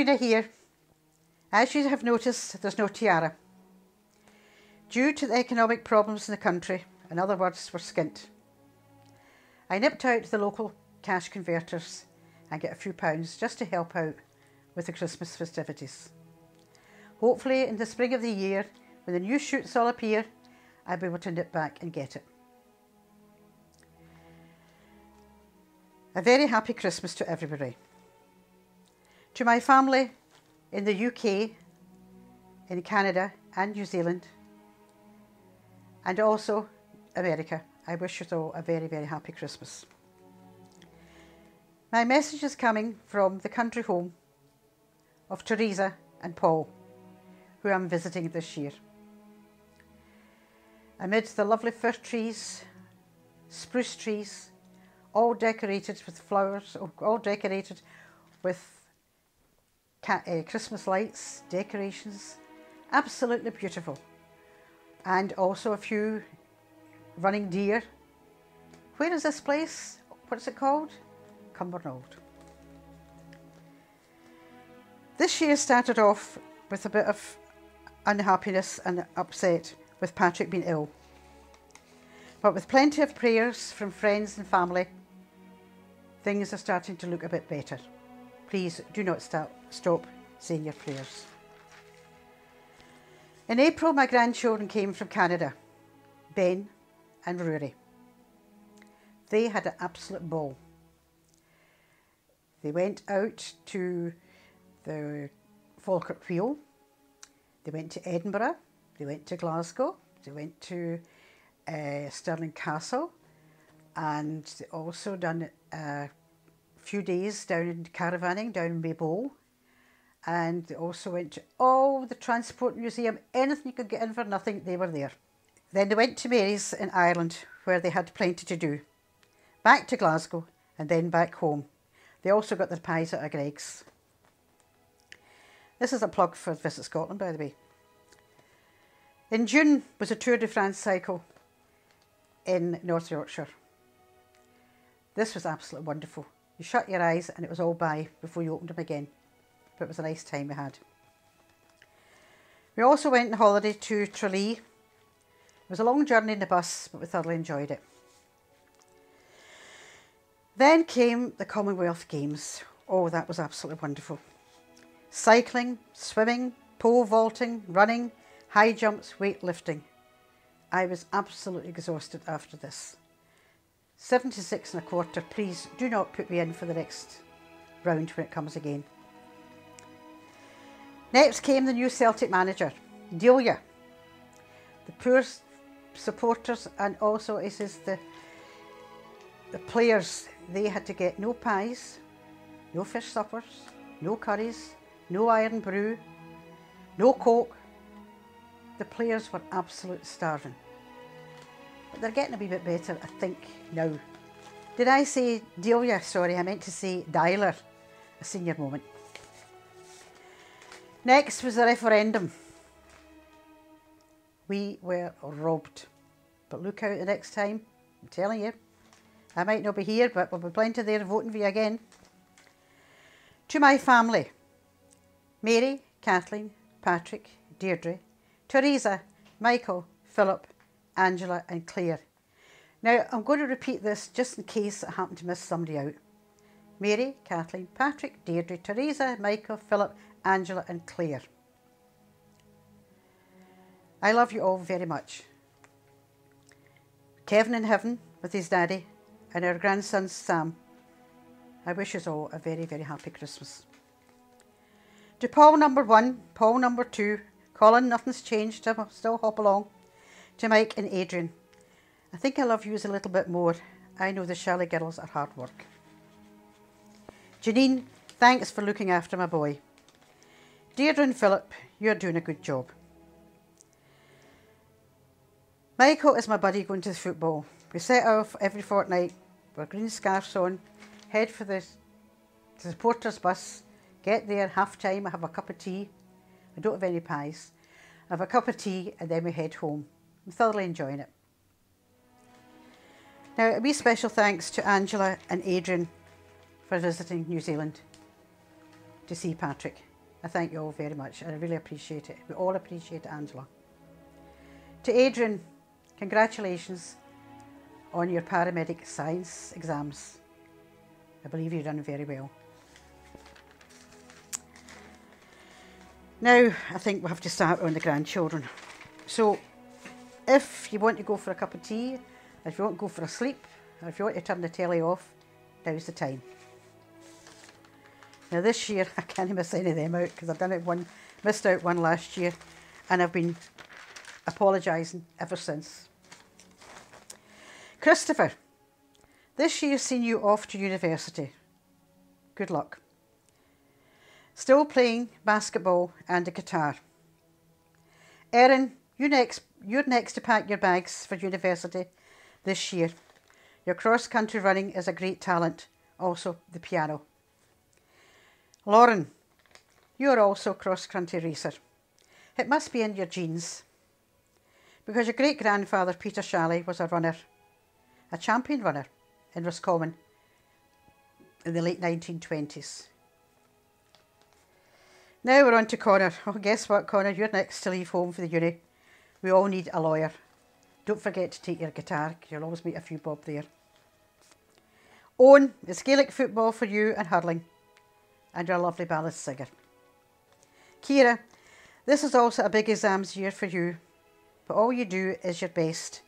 Rena here. As you have noticed, there's no tiara. Due to the economic problems in the country, in other words, we're skint. I nipped out to the local cash converters and get a few pounds just to help out with the Christmas festivities. Hopefully in the spring of the year, when the new shoots all appear, I'll be able to nip back and get it. A very happy Christmas to everybody. To my family in the UK, in Canada and New Zealand, and also America, I wish you all a very, very happy Christmas. My message is coming from the country home of Teresa and Paul, who I'm visiting this year. Amidst the lovely fir trees, spruce trees, all decorated with flowers, all decorated with Christmas lights, decorations, absolutely beautiful. And also a few running deer. Where is this place? What's it called? Commonwealth. This year started off with a bit of unhappiness and upset with Patrick being ill. But with plenty of prayers from friends and family, things are starting to look a bit better. Please do not stop saying your prayers. In April, my grandchildren came from Canada, Ben and Rory. They had an absolute ball. They went out to the Falkirk Wheel, they went to Edinburgh, they went to Glasgow, they went to Stirling Castle, and they also done a few days down in caravanning down in Maybole, and they also went to all the transport museum, anything you could get in for nothing, they were there. Then they went to Mary's in Ireland, where they had plenty to do. Back to Glasgow and then back home. They also got their pies out of Greg's. This is a plug for Visit Scotland, by the way. In June was a Tour de France cycle in North Yorkshire. This was absolutely wonderful. You shut your eyes and it was all by before you opened them again. But it was a nice time we had. We also went on holiday to Tralee. It was a long journey in the bus, but we thoroughly enjoyed it. Then came the Commonwealth Games. Oh, that was absolutely wonderful. Cycling, swimming, pole vaulting, running, high jumps, weightlifting. I was absolutely exhausted after this. 76 and a quarter, please do not put me in for the next round when it comes again. Next came the new Celtic manager, Delia. The poor supporters and also it says the players, they had to get no pies, no fish suppers, no curries, no iron brew, no coke. The players were absolutely starving. But they're getting a wee bit better, I think, now. Did I say Delia? Sorry, I meant to say Dyler, a senior moment. Next was the referendum. We were robbed. But look out the next time, I'm telling you. I might not be here, but we'll be plenty there voting for you again. To my family, Mary, Kathleen, Patrick, Deirdre, Teresa, Michael, Philip, Angela and Claire. Now I'm going to repeat this just in case I happen to miss somebody out. Mary, Kathleen, Patrick, Deirdre, Teresa, Michael, Philip, Angela and Claire. I love you all very much. Kevin in heaven with his daddy and our grandson Sam. I wish us all a very, very happy Christmas. To Paul number 1, Paul number 2, Colin, nothing's changed, I still hop along. To Mike and Adrian, I think I love you a little bit more. I know the Shelley girls are hard work. Janine, thanks for looking after my boy. Deirdre and Philip, you're doing a good job. Michael is my buddy going to the football. We set off every fortnight with green scarves on, head for the supporters bus, get there, half time, I have a cup of tea. I don't have any pies. I have a cup of tea and then we head home. I'm thoroughly enjoying it. Now, a wee special thanks to Angela and Adrian for visiting New Zealand to see Patrick. I thank you all very much. I really appreciate it. We all appreciate it, Angela. To Adrian, congratulations on your paramedic science exams. I believe you've done very well. Now, I think we'll have to start on the grandchildren. So, if you want to go for a cup of tea, if you want to go for a sleep, or if you want to turn the telly off, now's the time. Now this year, I can't miss any of them out because I've done it missed out one last year, and I've been apologising ever since. Christopher, this year's seen you off to university. Good luck. Still playing basketball and the guitar. Erin, you're next to pack your bags for university this year. Your cross-country running is a great talent, also the piano. Lauren, you're also a cross-country racer. It must be in your genes, because your great-grandfather Peter Shalley was a runner, a champion runner in Roscommon in the late 1920s. Now we're on to Connor. Oh, guess what, Connor? You're next to leave home for the uni. We all need a lawyer. Don't forget to take your guitar. You'll always meet a few bob there. Owen, it's Gaelic football for you and hurling. And you're a lovely ballad singer. Kira, this is also a big exams year for you. But all you do is your best.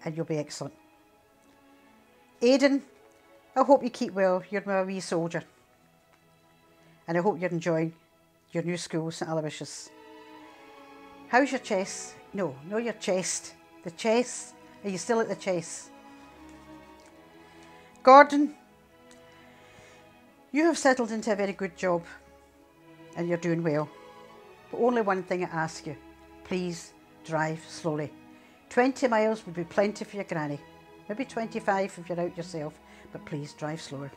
And you'll be excellent. Aidan, I hope you keep well. You're my wee soldier. And I hope you're enjoying your new school, St Aloysius. How's your chess? No, your chest. The chess. Are you still at the chess? Gordon, you have settled into a very good job and you're doing well. But only one thing I ask you, please drive slowly. 20 miles would be plenty for your granny. Maybe 25 if you're out yourself, but please drive slower.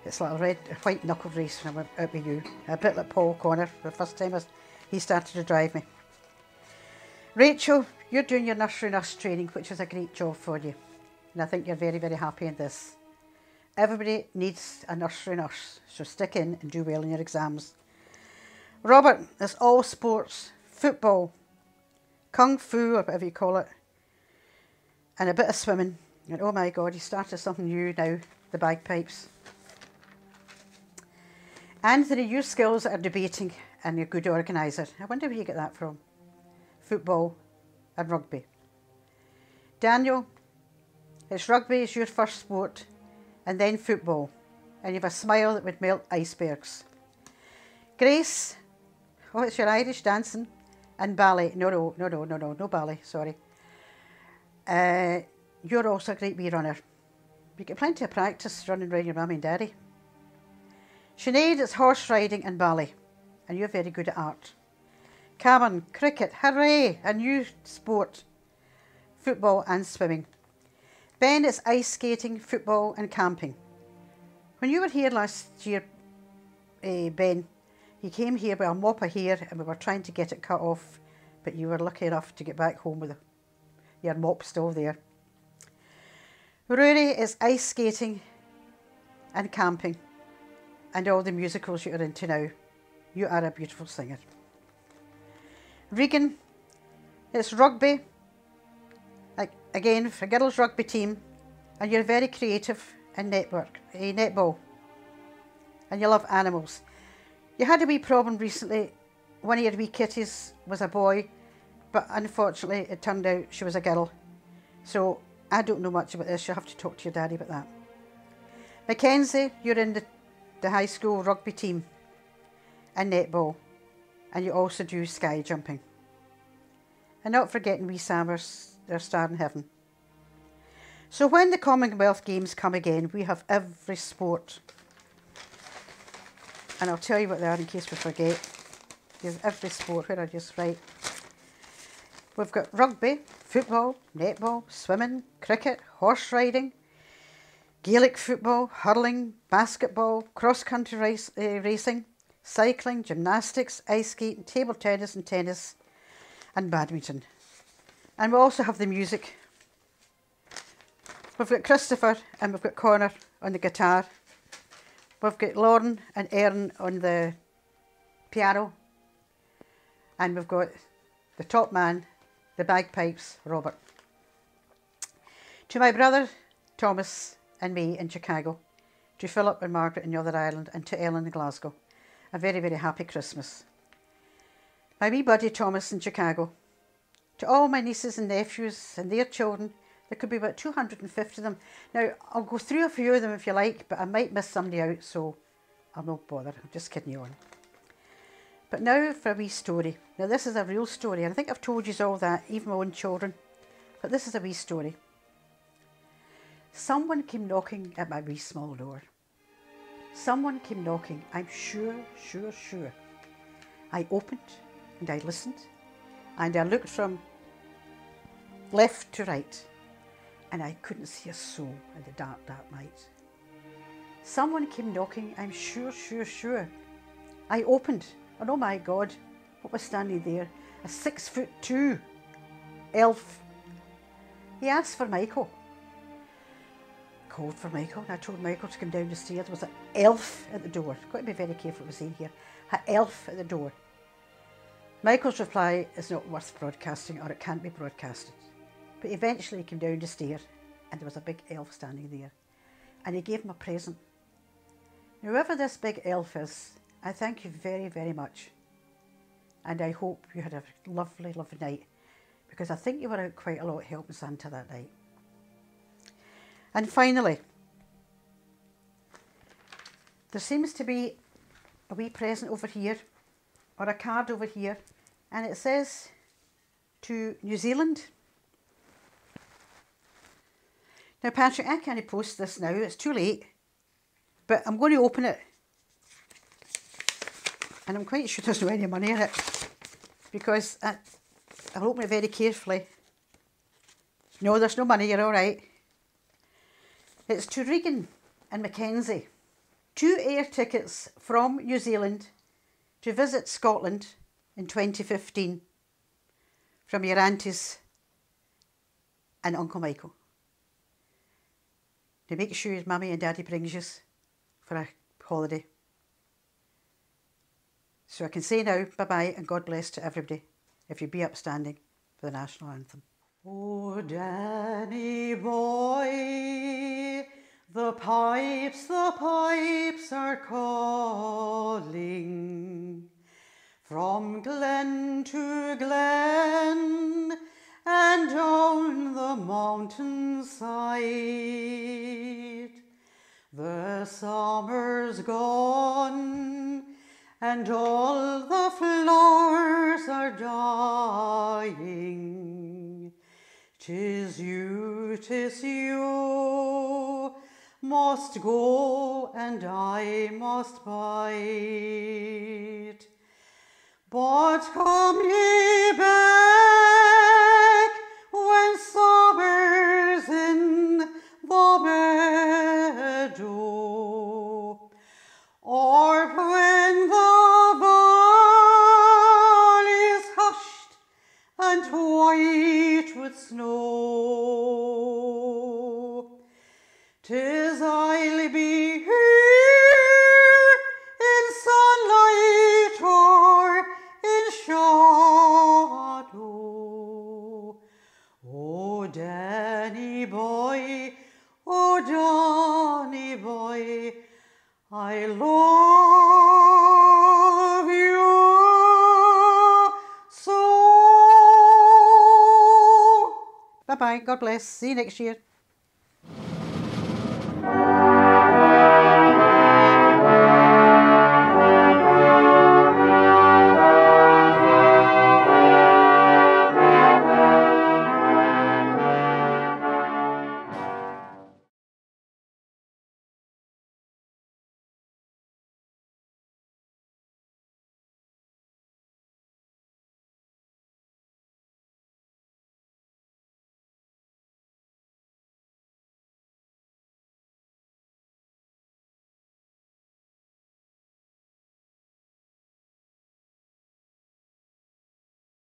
It's like a white knuckle race when I went out with you. A bit like Paul Connor, the first time he started to drive me. Rachel, you're doing your nursery nurse training, which is a great job for you. And I think you're very, very happy in this. Everybody needs a nursery nurse, so stick in and do well in your exams. Robert, it's all sports, football, kung fu, or whatever you call it, and a bit of swimming. And oh my God, he started something new now, the bagpipes. Anthony, your skills are debating and you're a good organiser. I wonder where you get that from. Football and rugby. Daniel, it's rugby is your first sport and then football. And you have a smile that would melt icebergs. Grace, oh, it's your Irish dancing and ballet. No ballet, sorry. You're also a great wee runner. You get plenty of practice running around your mummy and daddy. Sinead, it's horse riding and ballet, and you're very good at art. Cameron, cricket, hooray, a new sport, football and swimming. Ben, it's ice skating, football and camping. When you were here last year, Ben, you came here with a mop of hair and we were trying to get it cut off, but you were lucky enough to get back home with your mop still there. Rory is ice skating and camping and all the musicals you are into now. You are a beautiful singer. Regan, it's rugby, again for girls rugby team, and you're very creative in netball, and you love animals. You had a wee problem recently. One of your wee kitties was a boy, but unfortunately it turned out she was a girl. So I don't know much about this. You'll have to talk to your daddy about that. Mackenzie, you're in the high school rugby team and netball, and you also do sky jumping. And not forgetting wee Samers, their star in heaven. So when the Commonwealth Games come again, we have every sport. And I'll tell you what they are in case we forget. There's every sport, where I just write. We've got rugby, football, netball, swimming, cricket, horse riding, Gaelic football, hurling, basketball, cross-country racing, cycling, gymnastics, ice skating, table tennis and tennis, and badminton. And we also have the music. We've got Christopher and we've got Connor on the guitar. We've got Lauren and Erin on the piano, and we've got the top man, the bagpipes, Robert. To my brother Thomas and me in Chicago, to Philip and Margaret in Northern Ireland, and to Ellen in Glasgow, a very, very happy Christmas. My wee buddy Thomas in Chicago, to all my nieces and nephews and their children. There could be about 250 of them. Now, I'll go through a few of them if you like, but I might miss somebody out, so I'll not bother. I'm just kidding you on. But now for a wee story. Now, this is a real story, and I think I've told you all that, even my own children. But this is a wee story. Someone came knocking at my wee small door. Someone came knocking, I'm sure. I opened and I listened, and I looked from left to right, and I couldn't see a soul in the dark, dark night. Someone came knocking, I'm sure. I opened, and oh my God, what was standing there? A 6'2" elf. He asked for Michael. Called for Michael, and I told Michael to come down the stairs. There was an elf at the door. Got to be very careful what we're saying here. An elf at the door. Michael's reply is not worth broadcasting, or it can't be broadcasted. But eventually he came down the stair, and there was a big elf standing there, and he gave him a present. Now, whoever this big elf is, I thank you very, very much, and I hope you had a lovely, lovely night, because I think you were out quite a lot helping Santa that night. And finally, there seems to be a wee present over here, or a card over here, and it says to New Zealand. Now, Patrick, I can't post this now, it's too late, but I'm going to open it, and I'm quite sure there's no any money in it, because I'll open it very carefully. No, there's no money, you're all right. It's to Regan and Mackenzie. 2 air tickets from New Zealand to visit Scotland in 2015 from your aunties and Uncle Michael. To make sure Mummy and Daddy brings you for a holiday. So I can say now, bye-bye and God bless to everybody, if you be upstanding for the national anthem. Oh, Danny boy, the pipes are calling from glen to glen and down the mountainside. The summer's gone and all the flowers are dying. 'Tis you, must go and I must bide. But come ye back when summer's in the meadow, or when the valley's hushed and white with snow. 'Tis I'll be here in sunlight or in shadow. Oh, Danny boy, I love you so. Bye-bye, God bless, see you next year.